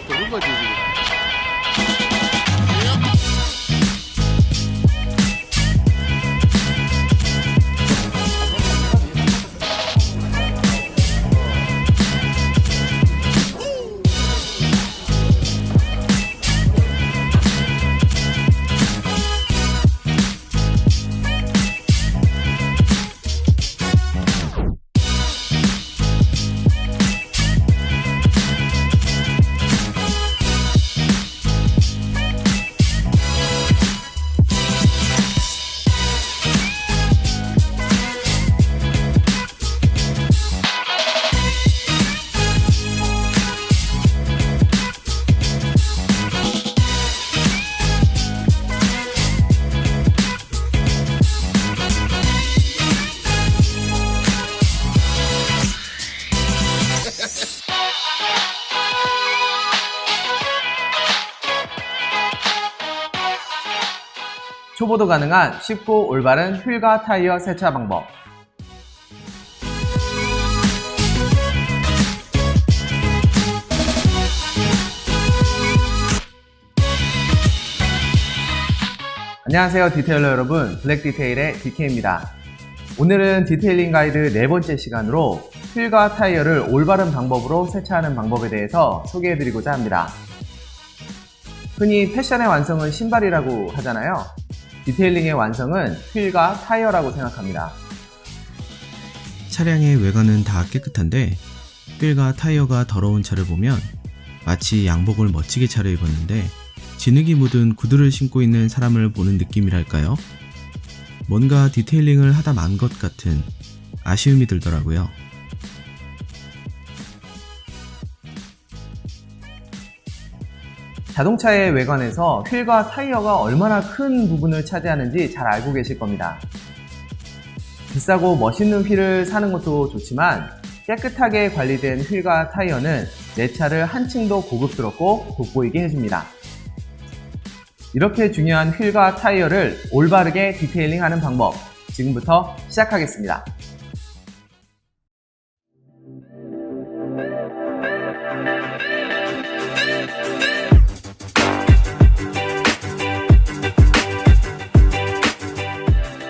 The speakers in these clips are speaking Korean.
도는 거지 지금. 초보도 가능한 쉽고 올바른 휠과 타이어 세차 방법. 안녕하세요 디테일러 여러분, 블랙디테일의 DK입니다. 오늘은 디테일링 가이드 네 번째 시간으로 휠과 타이어를 올바른 방법으로 세차하는 방법에 대해서 소개해드리고자 합니다. 흔히 패션의 완성은 신발이라고 하잖아요. 디테일링의 완성은 휠과 타이어라고 생각합니다. 차량의 외관은 다 깨끗한데 휠과 타이어가 더러운 차를 보면 마치 양복을 멋지게 차려입었는데 진흙이 묻은 구두를 신고 있는 사람을 보는 느낌이랄까요? 뭔가 디테일링을 하다 만 것 같은 아쉬움이 들더라고요. 자동차의 외관에서 휠과 타이어가 얼마나 큰 부분을 차지하는지 잘 알고 계실 겁니다. 비싸고 멋있는 휠을 사는 것도 좋지만 깨끗하게 관리된 휠과 타이어는 내 차를 한층 더 고급스럽고 돋보이게 해줍니다. 이렇게 중요한 휠과 타이어를 올바르게 디테일링하는 방법, 지금부터 시작하겠습니다.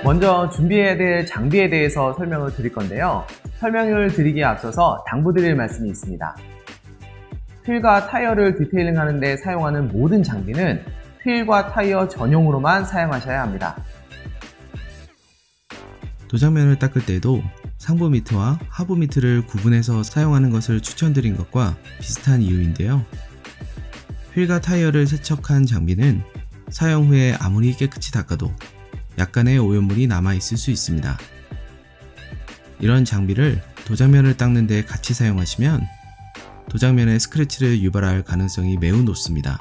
먼저 준비해야 될 장비에 대해서 설명을 드릴 건데요. 설명을 드리기에 앞서서 당부드릴 말씀이 있습니다. 휠과 타이어를 디테일링 하는데 사용하는 모든 장비는 휠과 타이어 전용으로만 사용하셔야 합니다. 도장면을 닦을 때도 상부 미트와 하부 미트를 구분해서 사용하는 것을 추천드린 것과 비슷한 이유인데요. 휠과 타이어를 세척한 장비는 사용 후에 아무리 깨끗이 닦아도 약간의 오염물이 남아있을 수 있습니다. 이런 장비를 도장면을 닦는 데 같이 사용하시면 도장면에 스크래치를 유발할 가능성이 매우 높습니다.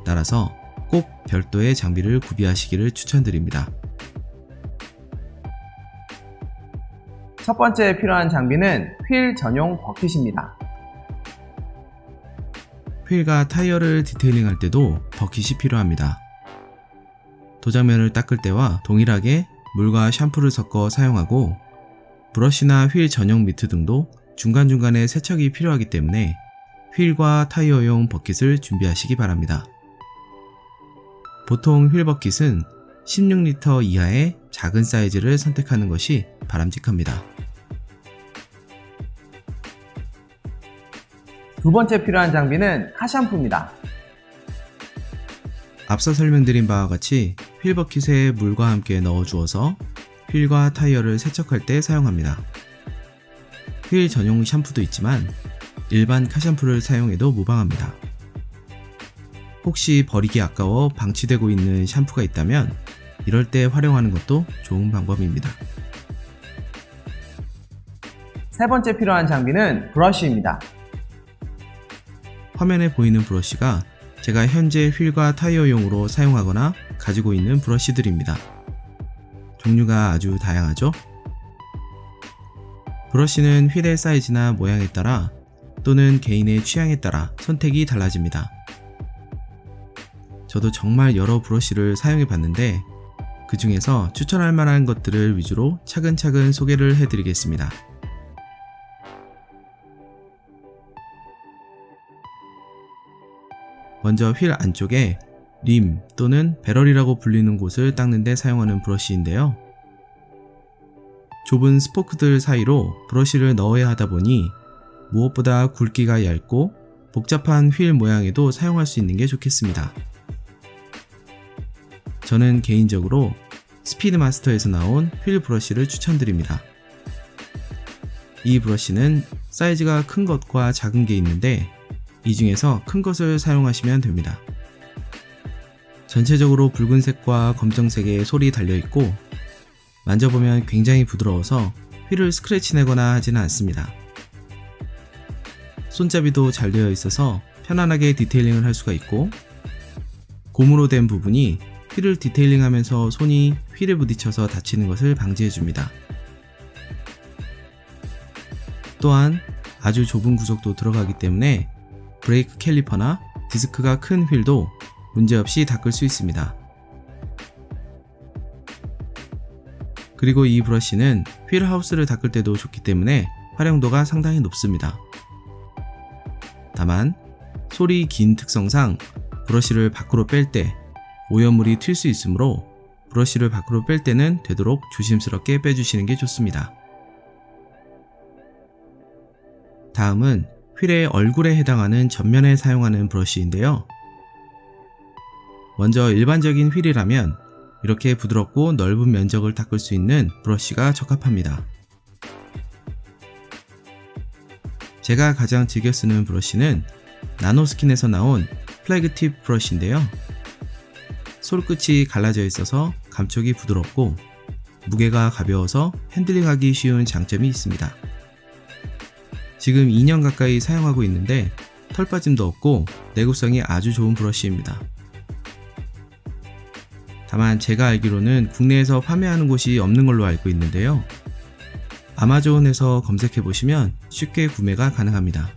따라서 꼭 별도의 장비를 구비하시기를 추천드립니다. 첫 번째 필요한 장비는 휠 전용 버킷입니다. 휠과 타이어를 디테일링 할 때도 버킷이 필요합니다. 도장면을 닦을 때와 동일하게 물과 샴푸를 섞어 사용하고 브러쉬나 휠 전용 미트 등도 중간중간에 세척이 필요하기 때문에 휠과 타이어용 버킷을 준비하시기 바랍니다. 보통 휠 버킷은 16리터 이하의 작은 사이즈를 선택하는 것이 바람직합니다. 두 번째 필요한 장비는 카샴푸입니다. 앞서 설명드린 바와 같이 휠 버킷에 물과 함께 넣어주어서 휠과 타이어를 세척할 때 사용합니다. 휠 전용 샴푸도 있지만 일반 카샴푸를 사용해도 무방합니다. 혹시 버리기 아까워 방치되고 있는 샴푸가 있다면 이럴 때 활용하는 것도 좋은 방법입니다. 세 번째 필요한 장비는 브러쉬입니다. 화면에 보이는 브러쉬가 제가 현재 휠과 타이어용으로 사용하거나 가지고 있는 브러쉬들입니다. 종류가 아주 다양하죠? 브러쉬는 휠의 사이즈나 모양에 따라 또는 개인의 취향에 따라 선택이 달라집니다. 저도 정말 여러 브러쉬를 사용해 봤는데 그 중에서 추천할 만한 것들을 위주로 차근차근 소개를 해드리겠습니다. 먼저 휠 안쪽에 림 또는 배럴이라고 불리는 곳을 닦는 데 사용하는 브러쉬인데요. 좁은 스포크들 사이로 브러쉬를 넣어야 하다 보니 무엇보다 굵기가 얇고 복잡한 휠 모양에도 사용할 수 있는 게 좋겠습니다. 저는 개인적으로 스피드마스터에서 나온 휠 브러쉬를 추천드립니다. 이 브러쉬는 사이즈가 큰 것과 작은 게 있는데 이 중에서 큰 것을 사용하시면 됩니다. 전체적으로 붉은색과 검정색의 솔이 달려있고 만져보면 굉장히 부드러워서 휠을 스크래치 내거나 하지는 않습니다. 손잡이도 잘 되어 있어서 편안하게 디테일링을 할 수가 있고 고무로 된 부분이 휠을 디테일링하면서 손이 휠에 부딪혀서 다치는 것을 방지해줍니다. 또한 아주 좁은 구석도 들어가기 때문에 브레이크 캘리퍼나 디스크가 큰 휠도 문제없이 닦을 수 있습니다. 그리고 이 브러쉬는 휠 하우스를 닦을 때도 좋기 때문에 활용도가 상당히 높습니다. 다만 솔이 긴 특성상 브러쉬를 밖으로 뺄 때 오염물이 튈 수 있으므로 브러쉬를 밖으로 뺄 때는 되도록 조심스럽게 빼주시는 게 좋습니다. 다음은 휠의 얼굴에 해당하는 전면에 사용하는 브러쉬인데요. 먼저 일반적인 휠이라면 이렇게 부드럽고 넓은 면적을 닦을 수 있는 브러쉬가 적합합니다. 제가 가장 즐겨 쓰는 브러쉬는 나노스킨에서 나온 플래그팁 브러쉬인데요. 솔끝이 갈라져 있어서 감촉이 부드럽고 무게가 가벼워서 핸들링하기 쉬운 장점이 있습니다. 지금 2년 가까이 사용하고 있는데 털 빠짐도 없고 내구성이 아주 좋은 브러쉬입니다. 다만 제가 알기로는 국내에서 판매하는 곳이 없는 걸로 알고 있는데요. 아마존에서 검색해보시면 쉽게 구매가 가능합니다.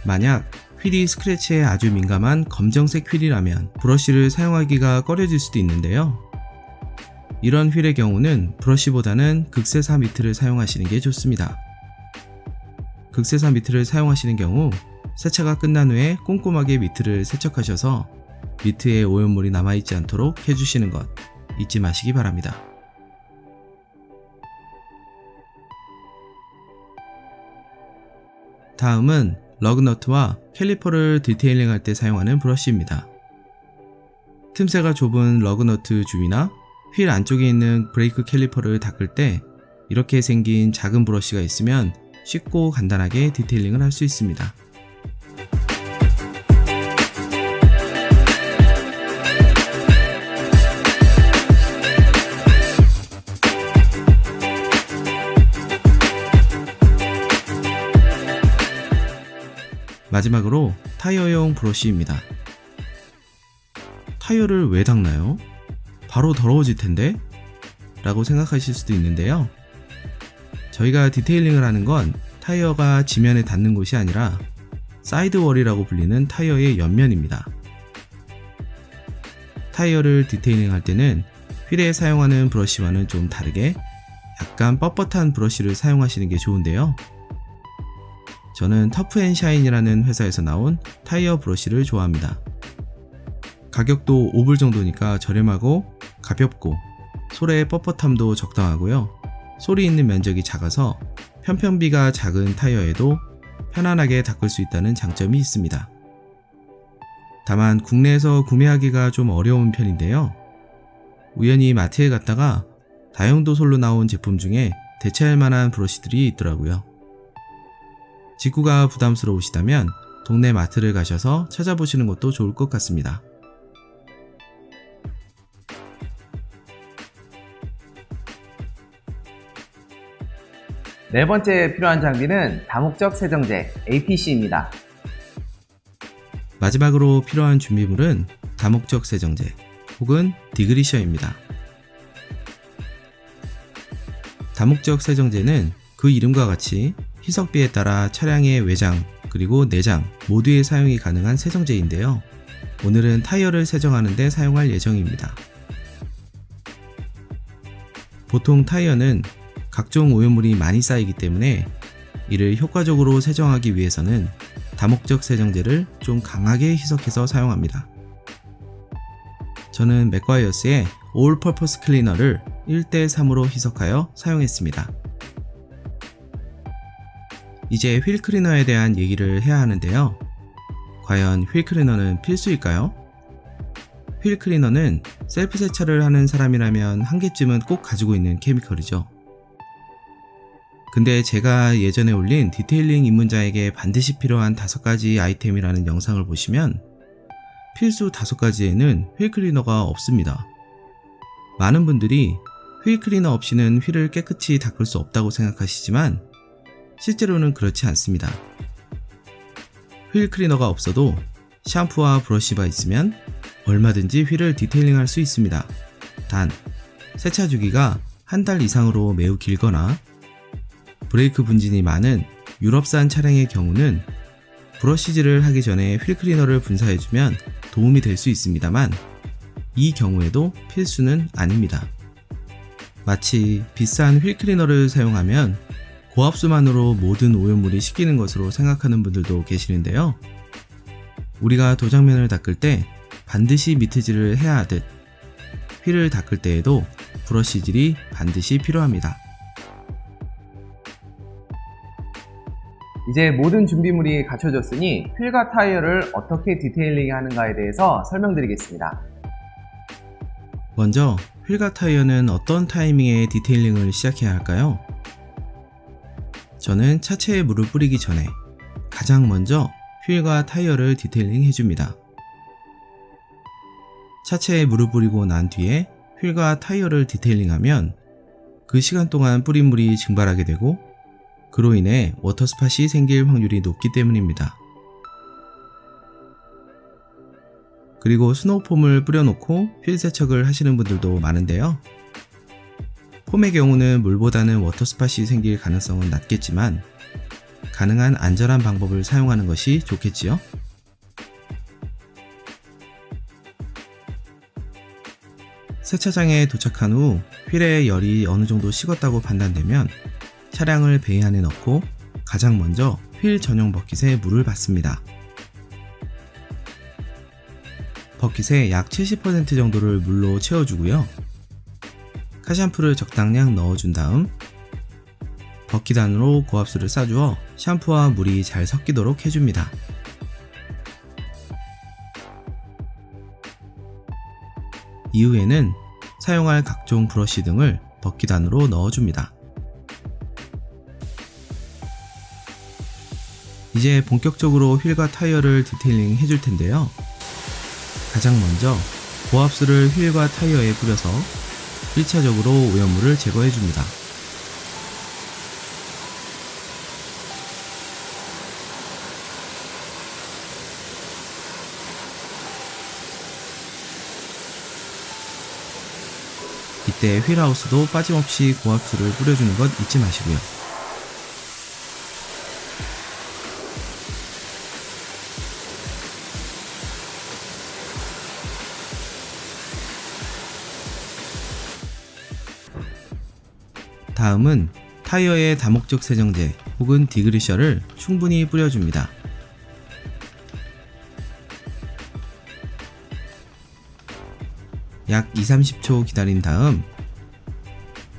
만약 휠이 스크래치에 아주 민감한 검정색 휠이라면 브러쉬를 사용하기가 꺼려질 수도 있는데요. 이런 휠의 경우는 브러쉬보다는 극세사 미트를 사용하시는 게 좋습니다. 극세사 미트를 사용하시는 경우 세차가 끝난 후에 꼼꼼하게 미트를 세척하셔서 미트에 오염물이 남아있지 않도록 해주시는 것 잊지 마시기 바랍니다. 다음은 러그너트와 캘리퍼를 디테일링 할 때 사용하는 브러쉬입니다. 틈새가 좁은 러그너트 주위나 휠 안쪽에 있는 브레이크 캘리퍼를 닦을 때 이렇게 생긴 작은 브러쉬가 있으면 쉽고 간단하게 디테일링을 할 수 있습니다. 마지막으로 타이어용 브러쉬입니다. 타이어를 왜 닦나요? 바로 더러워질 텐데? 라고 생각하실 수도 있는데요. 저희가 디테일링을 하는 건 타이어가 지면에 닿는 곳이 아니라 사이드월이라고 불리는 타이어의 옆면입니다. 타이어를 디테일링 할 때는 휠에 사용하는 브러쉬와는 좀 다르게 약간 뻣뻣한 브러쉬를 사용하시는 게 좋은데요. 저는 터프앤샤인이라는 회사에서 나온 타이어 브러쉬를 좋아합니다. 가격도 5불 정도니까 저렴하고 가볍고 솔의 뻣뻣함도 적당하고요. 솔이 있는 면적이 작아서 편편비가 작은 타이어에도 편안하게 닦을 수 있다는 장점이 있습니다. 다만 국내에서 구매하기가 좀 어려운 편인데요. 우연히 마트에 갔다가 다용도 솔로 나온 제품 중에 대체할 만한 브러쉬들이 있더라고요. 직구가 부담스러우시다면 동네 마트를 가셔서 찾아보시는 것도 좋을 것 같습니다. 네 번째 필요한 장비는 다목적 세정제 APC입니다. 마지막으로 필요한 준비물은 다목적 세정제 혹은 디그리셔입니다. 다목적 세정제는 그 이름과 같이 희석비에 따라 차량의 외장, 그리고 내장 모두에 사용이 가능한 세정제인데요. 오늘은 타이어를 세정하는 데 사용할 예정입니다. 보통 타이어는 각종 오염물이 많이 쌓이기 때문에 이를 효과적으로 세정하기 위해서는 다목적 세정제를 좀 강하게 희석해서 사용합니다. 저는 맥과이어스의 올 퍼포스 클리너를 1:3으로 희석하여 사용했습니다. 이제 휠 클리너에 대한 얘기를 해야 하는데요. 과연 휠 클리너는 필수일까요? 휠 클리너는 셀프 세차를 하는 사람이라면 한 개쯤은 꼭 가지고 있는 케미컬이죠. 근데 제가 예전에 올린 디테일링 입문자에게 반드시 필요한 5가지 아이템이라는 영상을 보시면 필수 5가지에는 휠 클리너가 없습니다. 많은 분들이 휠 클리너 없이는 휠을 깨끗이 닦을 수 없다고 생각하시지만 실제로는 그렇지 않습니다. 휠 클리너가 없어도 샴푸와 브러쉬가 있으면 얼마든지 휠을 디테일링 할 수 있습니다. 단, 세차 주기가 한 달 이상으로 매우 길거나 브레이크 분진이 많은 유럽산 차량의 경우는 브러쉬질을 하기 전에 휠 클리너를 분사해주면 도움이 될 수 있습니다만 이 경우에도 필수는 아닙니다. 마치 비싼 휠 클리너를 사용하면 고압수만으로 모든 오염물이 씻기는 것으로 생각하는 분들도 계시는데요. 우리가 도장면을 닦을 때 반드시 미트질을 해야 하듯 휠을 닦을 때에도 브러쉬질이 반드시 필요합니다. 이제 모든 준비물이 갖춰졌으니 휠과 타이어를 어떻게 디테일링 하는가에 대해서 설명드리겠습니다. 먼저 휠과 타이어는 어떤 타이밍에 디테일링을 시작해야 할까요? 저는 차체에 물을 뿌리기 전에 가장 먼저 휠과 타이어를 디테일링 해줍니다. 차체에 물을 뿌리고 난 뒤에 휠과 타이어를 디테일링하면 그 시간 동안 뿌린 물이 증발하게 되고 그로 인해 워터스팟이 생길 확률이 높기 때문입니다. 그리고 스노우폼을 뿌려놓고 휠 세척을 하시는 분들도 많은데요. 폼의 경우는 물보다는 워터스팟이 생길 가능성은 낮겠지만 가능한 안전한 방법을 사용하는 것이 좋겠지요. 세차장에 도착한 후 휠의 열이 어느 정도 식었다고 판단되면 차량을 베이 안에 넣고 가장 먼저 휠 전용 버킷에 물을 받습니다. 버킷의 약 70% 정도를 물로 채워주고요. 카샴푸를 적당량 넣어준 다음 버킷 안으로 고압수를 쏴주어 샴푸와 물이 잘 섞이도록 해줍니다. 이후에는 사용할 각종 브러쉬 등을 버킷 안으로 넣어줍니다. 이제 본격적으로 휠과 타이어를 디테일링 해줄 텐데요. 가장 먼저 고압수를 휠과 타이어에 뿌려서 1차적으로 오염물을 제거해줍니다. 이때 휠하우스도 빠짐없이 고압수를 뿌려주는 것 잊지 마시고요. 다음은 타이어에 다목적 세정제 혹은 디그리셔를 충분히 뿌려줍니다. 약 2-30초 기다린 다음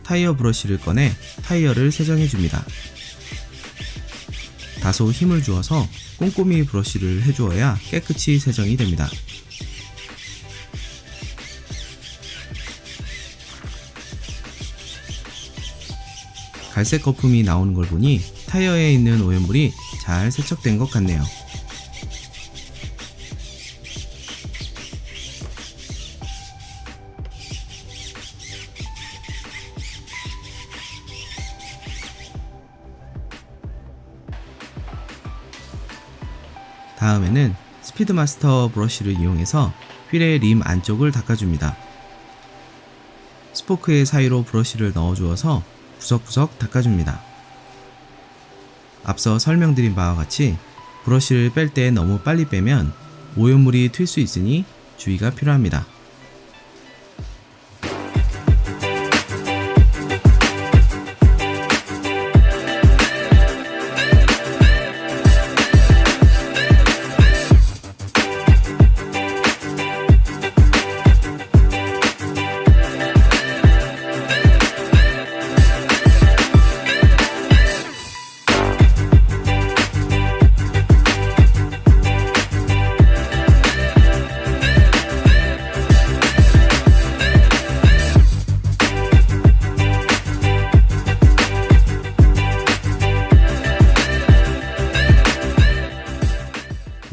타이어 브러쉬를 꺼내 타이어를 세정해줍니다. 다소 힘을 주어서 꼼꼼히 브러쉬를 해주어야 깨끗이 세정이 됩니다. 갈색 거품이 나오는 걸 보니 타이어에 있는 오염물이 잘 세척된 것 같네요. 다음에는 스피드마스터 브러쉬를 이용해서 휠의 림 안쪽을 닦아줍니다. 스포크의 사이로 브러쉬를 넣어주어서 구석구석 닦아줍니다. 앞서 설명드린 바와 같이 브러쉬를 뺄 때 너무 빨리 빼면 오염물이 튈 수 있으니 주의가 필요합니다.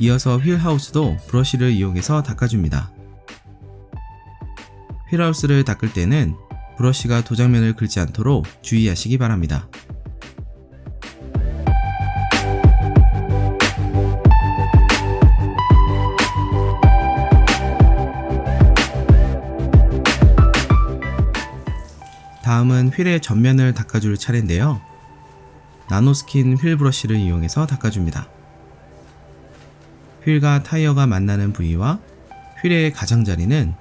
이어서 휠하우스도 브러쉬를 이용해서 닦아줍니다. 휠하우스를 닦을 때는 브러쉬가 도장면을 긁지 않도록 주의하시기 바랍니다. 다음은 휠의 전면을 닦아줄 차례인데요. 나노스킨 휠 브러쉬를 이용해서 닦아줍니다. 휠과 타이어가 만나는 부위와 휠의 가장자리는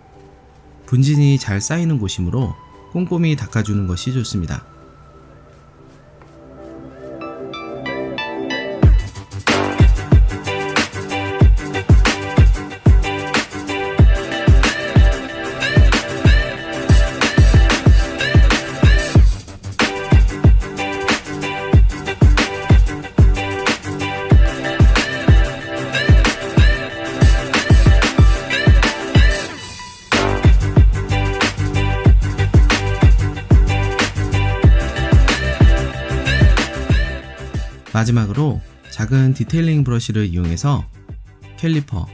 분진이 잘 쌓이는 곳이므로 꼼꼼히 닦아주는 것이 좋습니다. 마지막으로 작은 디테일링 브러쉬를 이용해서 캘리퍼,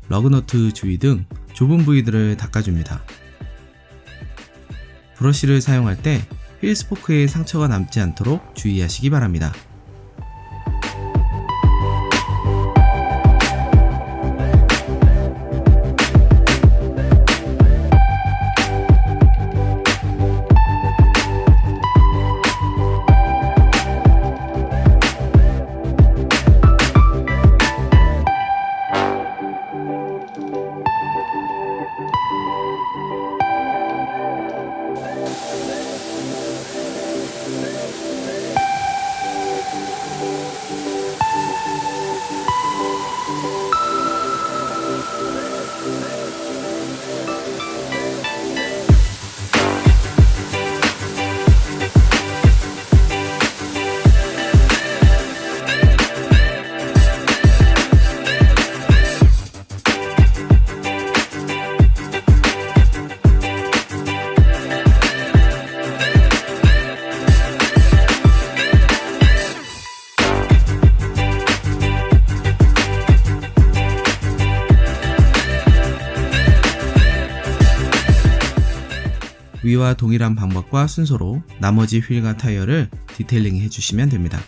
러그너트 주위 등 좁은 부위들을 닦아줍니다. 브러쉬를 사용할 때 휠 스포크에 상처가 남지 않도록 주의하시기 바랍니다. 위와 동일한 방법과 순서로 나머지 휠과 타이어를 디테일링 해주시면 됩니다.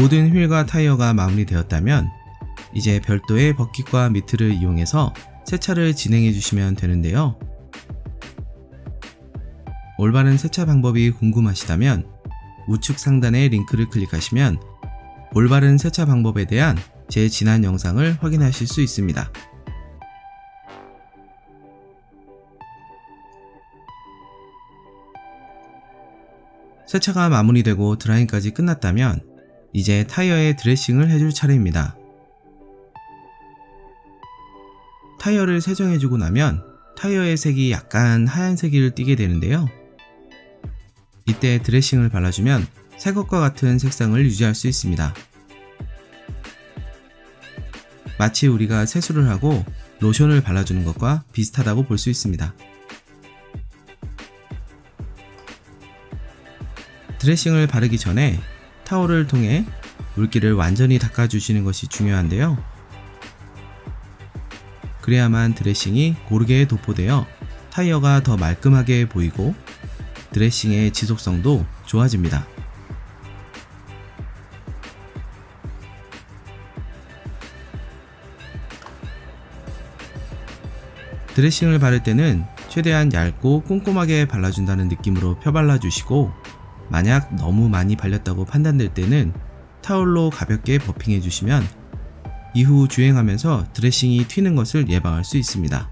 모든 휠과 타이어가 마무리되었다면 이제 별도의 버킷과 미트를 이용해서 세차를 진행해 주시면 되는데요. 올바른 세차 방법이 궁금하시다면 우측 상단의 링크를 클릭하시면 올바른 세차 방법에 대한 제 지난 영상을 확인하실 수 있습니다. 세차가 마무리되고 드라잉까지 끝났다면 이제 타이어에 드레싱을 해줄 차례입니다. 타이어를 세정해주고 나면 타이어의 색이 약간 하얀색을 띠게 되는데요. 이때 드레싱을 발라주면 새것과 같은 색상을 유지할 수 있습니다. 마치 우리가 세수를 하고 로션을 발라주는 것과 비슷하다고 볼 수 있습니다. 드레싱을 바르기 전에 타올을 통해 물기를 완전히 닦아주시는 것이 중요한데요. 그래야만 드레싱이 고르게 도포되어 타이어가 더 말끔하게 보이고 드레싱의 지속성도 좋아집니다. 드레싱을 바를 때는 최대한 얇고 꼼꼼하게 발라준다는 느낌으로 펴발라주시고, 만약 너무 많이 발렸다고 판단될 때는 타올로 가볍게 버핑해주시면 이후 주행하면서 드레싱이 튀는 것을 예방할 수 있습니다.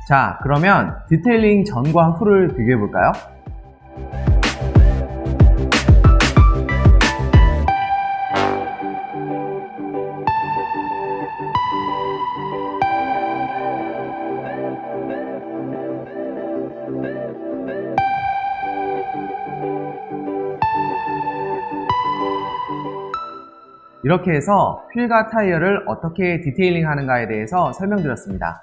자, 그러면 디테일링 전과 후를 비교해 볼까요? 이렇게 해서 휠과 타이어를 어떻게 디테일링 하는가에 대해서 설명드렸습니다.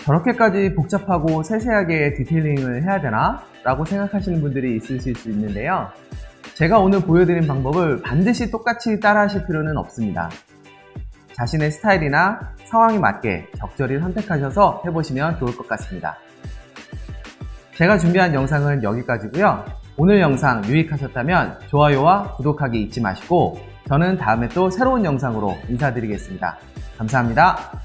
저렇게까지 복잡하고 세세하게 디테일링을 해야 되나? 라고 생각하시는 분들이 있으실 수 있는데요. 제가 오늘 보여드린 방법을 반드시 똑같이 따라 하실 필요는 없습니다. 자신의 스타일이나 상황에 맞게 적절히 선택하셔서 해보시면 좋을 것 같습니다. 제가 준비한 영상은 여기까지고요. 오늘 영상 유익하셨다면 좋아요와 구독하기 잊지 마시고 저는 다음에 또 새로운 영상으로 인사드리겠습니다. 감사합니다.